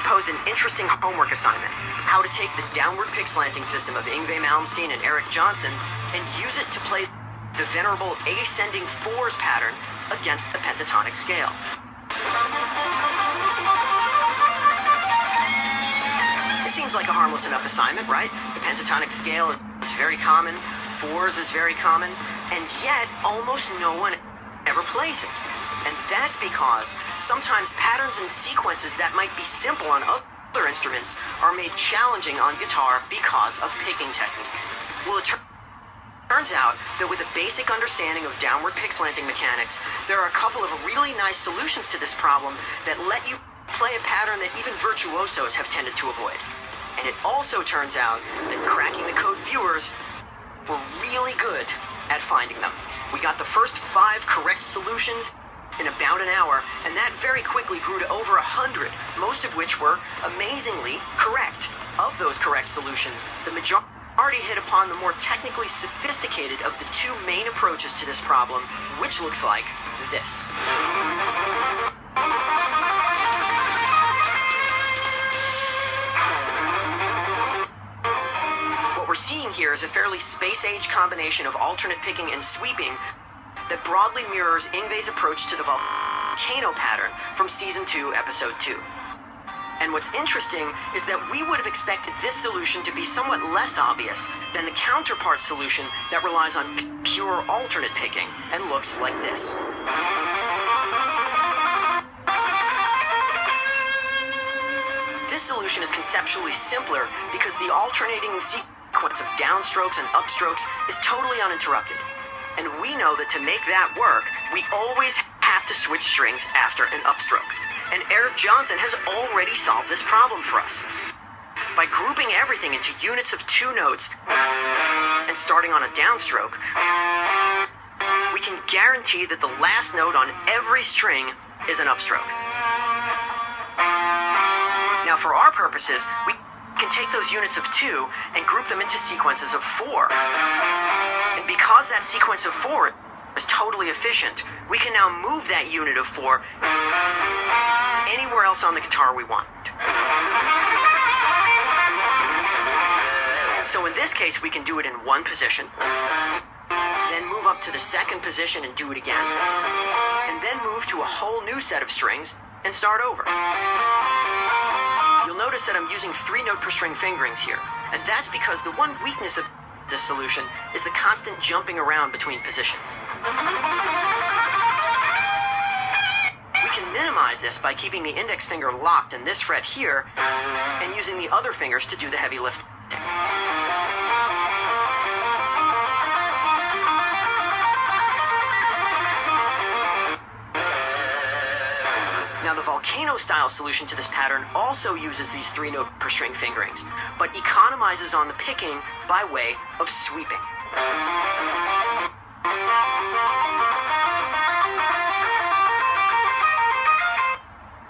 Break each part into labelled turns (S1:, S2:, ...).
S1: posed an interesting homework assignment: how to take the downward pick slanting system of Yngwie Malmsteen and Eric Johnson and use it to play the venerable ascending fours pattern against the pentatonic scale. It seems like a harmless enough assignment, right? The pentatonic scale is very common, fours is very common, and yet almost no one ever plays it. And that's because sometimes patterns and sequences that might be simple on other instruments are made challenging on guitar because of picking technique. Well, it turns out that with a basic understanding of downward pick slanting mechanics, there are a couple of really nice solutions to this problem that let you play a pattern that even virtuosos have tended to avoid. And it also turns out that Cracking the Code viewers were really good at finding them. We got the first 5 correct solutions in about an hour, and that very quickly grew to over 100, most of which were amazingly correct. Of those correct solutions, the majority hit upon the more technically sophisticated of the 2 main approaches to this problem, which looks like this. What we're seeing here is a fairly space-age combination of alternate picking and sweeping that broadly mirrors Yngwie's approach to the volcano pattern from Season 2, Episode 2. And what's interesting is that we would have expected this solution to be somewhat less obvious than the counterpart solution that relies on pure alternate picking and looks like this. This solution is conceptually simpler because the alternating sequence of downstrokes and upstrokes is totally uninterrupted. And we know that to make that work, we always have to switch strings after an upstroke. And Eric Johnson has already solved this problem for us. By grouping everything into units of 2 notes and starting on a downstroke, we can guarantee that the last note on every string is an upstroke. Now, for our purposes, we can take those units of 2 and group them into sequences of 4. And because that sequence of 4 is totally efficient, we can now move that unit of 4 anywhere else on the guitar we want. So in this case, we can do it in one position, then move up to the second position and do it again, and then move to a whole new set of strings and start over. You'll notice that I'm using 3 note per string fingerings here, and that's because the one weakness of this solution is the constant jumping around between positions. We can minimize this by keeping the index finger locked in this fret here and using the other fingers to do the heavy lifting. Now, the volcano-style solution to this pattern also uses these 3 note per string fingerings, but economizes on the picking by way of sweeping.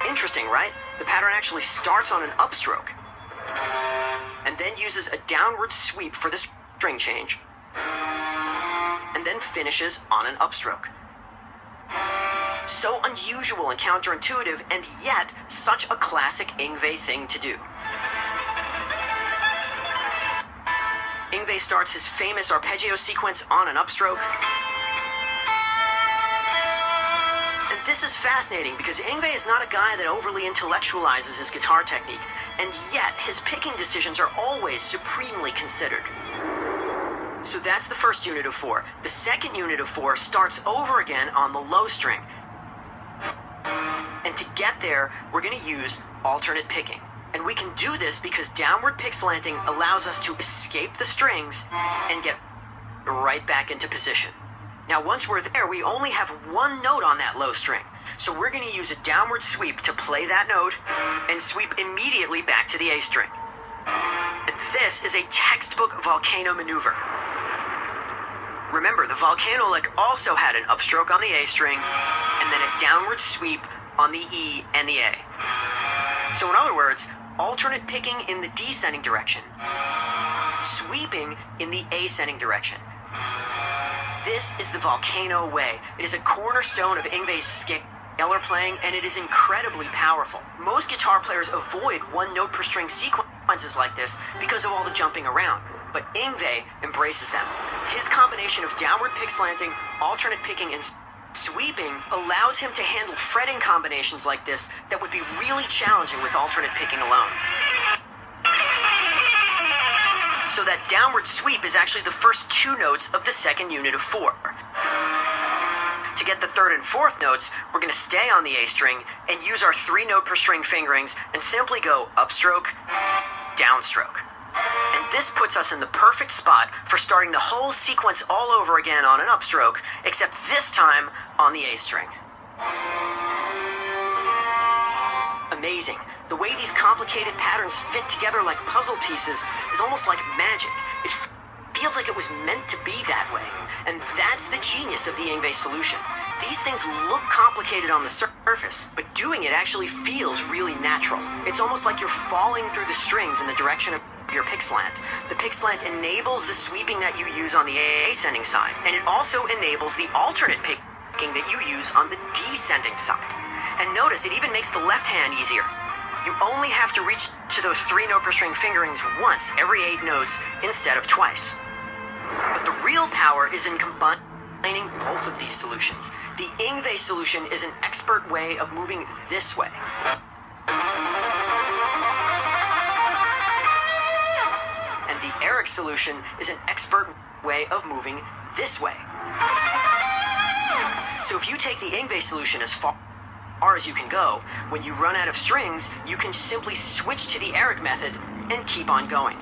S1: Interesting, right? The pattern actually starts on an upstroke, and then uses a downward sweep for the string change, and then finishes on an upstroke. So unusual and counterintuitive, and yet such a classic Yngwie thing to do. Yngwie starts his famous arpeggio sequence on an upstroke. And this is fascinating because Yngwie is not a guy that overly intellectualizes his guitar technique, and yet his picking decisions are always supremely considered. So that's the first unit of 4. The second unit of 4 starts over again on the low string. And to get there, we're going to use alternate picking. And we can do this because downward pick slanting allows us to escape the strings and get right back into position. Now, once we're there, we only have 1 note on that low string. So we're going to use a downward sweep to play that note and sweep immediately back to the A string. And this is a textbook volcano maneuver. Remember, the volcano lick also had an upstroke on the A string and then a downward sweep on the E and the A. So in other words, alternate picking in the descending direction, sweeping in the ascending direction. This is the volcano way. It is a cornerstone of Yngwie's scale, scale playing, and it is incredibly powerful. Most guitar players avoid one note per string sequences like this because of all the jumping around, but Yngwie embraces them. His combination of downward pick slanting, alternate picking, and sweeping allows him to handle fretting combinations like this that would be really challenging with alternate picking alone. So that downward sweep is actually the first two notes of the second unit of 4. To get the third and fourth notes, we're going to stay on the A string and use our 3 note per string fingerings and simply go upstroke, downstroke. And this puts us in the perfect spot for starting the whole sequence all over again on an upstroke, except this time on the A string. Amazing. The way these complicated patterns fit together like puzzle pieces is almost like magic. It feels like it was meant to be that way. And that's the genius of the Yngwie solution. These things look complicated on the surface, but doing it actually feels really natural. It's almost like you're falling through the strings in the direction of your pick slant. The pick slant enables the sweeping that you use on the ascending side, and it also enables the alternate picking that you use on the descending side. And notice, it even makes the left hand easier. You only have to reach to those 3 note per string fingerings once every 8 notes instead of twice. But the real power is in combining both of these solutions. The Yngwie solution is an expert way of moving this way. And the Eric solution is an expert way of moving this way. So if you take the Yngwie solution as far as you can go, when you run out of strings, you can simply switch to the Eric method and keep on going.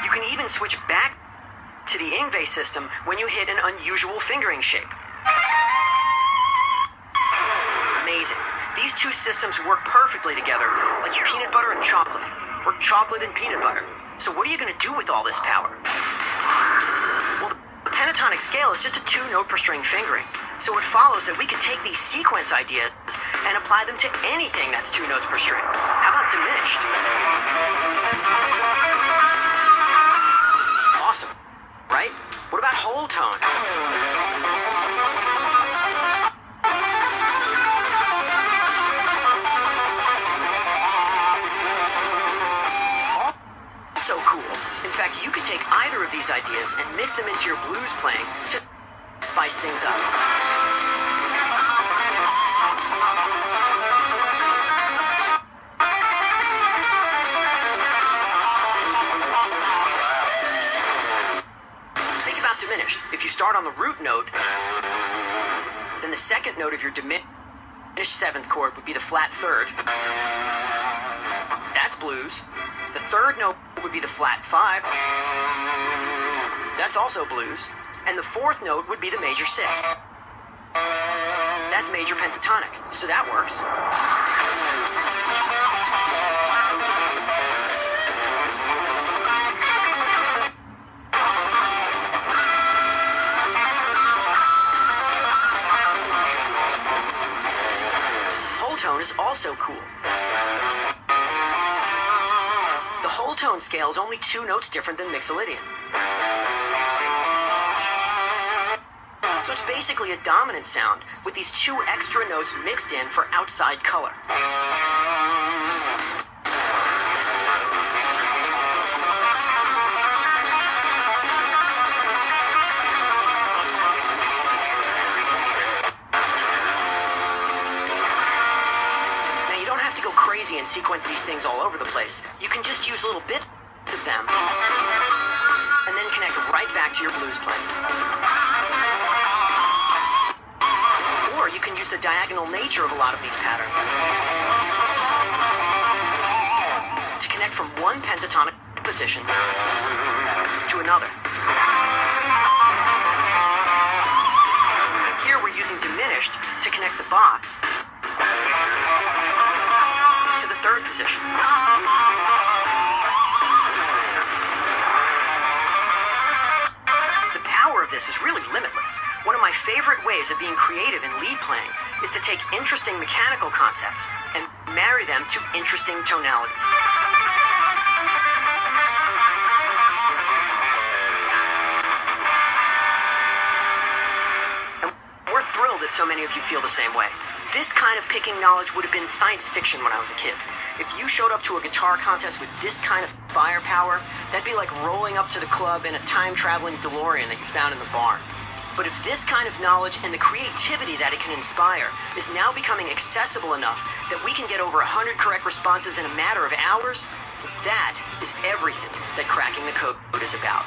S1: You can even switch back to the Yngwie system when you hit an unusual fingering shape. Amazing. These two systems work perfectly together, like peanut butter and chocolate, or chocolate and peanut butter. So what are you going to do with all this power? Well, the pentatonic scale is just a 2 note per string fingering. So it follows that we could take these sequence ideas and apply them to anything that's 2 notes per string. How about diminished? Awesome, right? What about whole tone? So cool. In fact, you could take either of these ideas and mix them into your blues playing to spice things up. Think about diminished. If you start on the root note, then the second note of your diminished 7th chord would be the flat 3rd. That's blues. The 3rd note would be the flat 5. That's also blues. And the 4th note would be the major 6. That's major pentatonic, so that works. Whole tone is also cool. The whole tone scale is only 2 notes different than Mixolydian. So it's basically a dominant sound with these 2 extra notes mixed in for outside color. Now you don't have to go crazy and sequence these things all over the place. You can just use little bits of them and then connect right back to your blues playing. Or you can use the diagonal nature of a lot of these patterns to connect from one pentatonic position to another. Here we're using diminished to connect the box to the 3rd position. This is really limitless. One of my favorite ways of being creative in lead playing is to take interesting mechanical concepts and marry them to interesting tonalities. that so many of you feel the same way. This kind of picking knowledge would have been science fiction when I was a kid. If you showed up to a guitar contest with this kind of firepower, that'd be like rolling up to the club in a time-traveling DeLorean that you found in the barn. But if this kind of knowledge and the creativity that it can inspire is now becoming accessible enough that we can get over 100 correct responses in a matter of hours, that is everything that cracking the code is about.